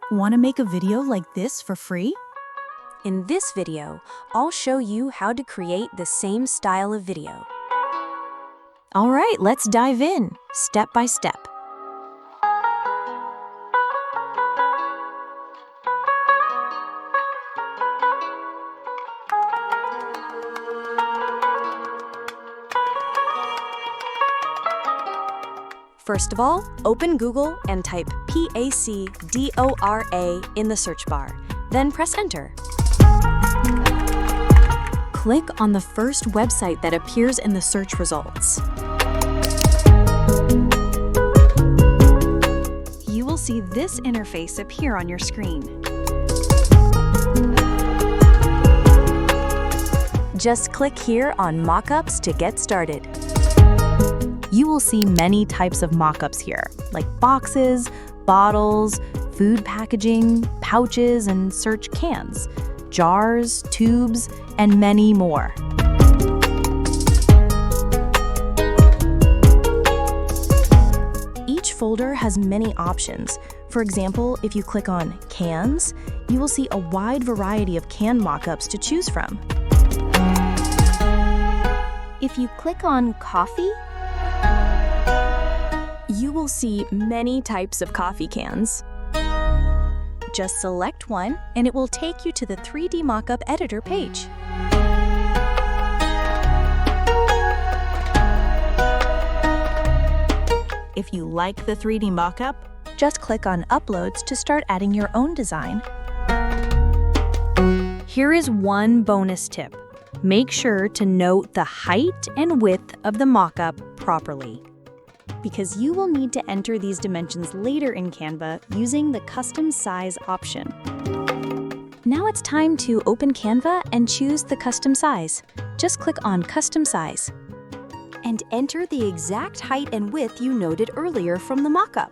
Want to make a video like this for free? In this video, I'll show you how to create the same style of video. All right, let's dive in, step by step. First of all, open Google and type PACDORA in the search bar. Then press enter. Click on the first website that appears in the search results. You will see this interface appear on your screen. Just click here on Mockups to get started. You will see many types of mockups here, like boxes, bottles, food packaging, pouches, and search cans, jars, tubes, and many more. Each folder has many options. For example, if you click on Cans, you will see a wide variety of can mockups to choose from. If you click on Coffee, you will see many types of coffee cans. Just select one, and it will take you to the 3D Mockup Editor page. If you like the 3D mockup, just click on Uploads to start adding your own design. Here is one bonus tip. Make sure to note the height and width of the mockup properly, because you will need to enter these dimensions later in Canva using the Custom Size option. Now it's time to open Canva and choose the custom size. Just click on Custom Size and enter the exact height and width you noted earlier from the mockup.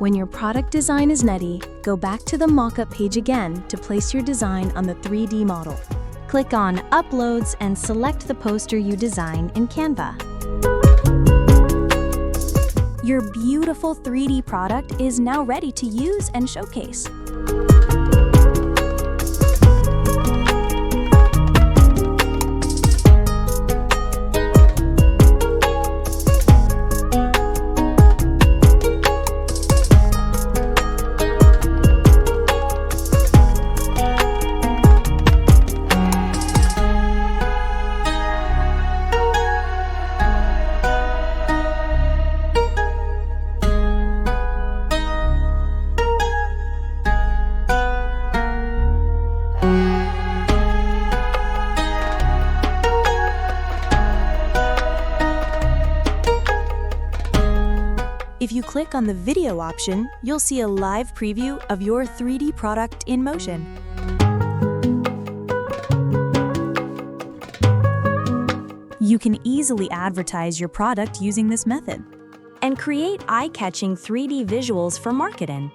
When your product design is ready, go back to the mockup page again to place your design on the 3D model. Click on Uploads and select the poster you design in Canva. Your beautiful 3D product is now ready to use and showcase. If you click on the video option, you'll see a live preview of your 3D product in motion. You can easily advertise your product using this method and create eye-catching 3D visuals for marketing.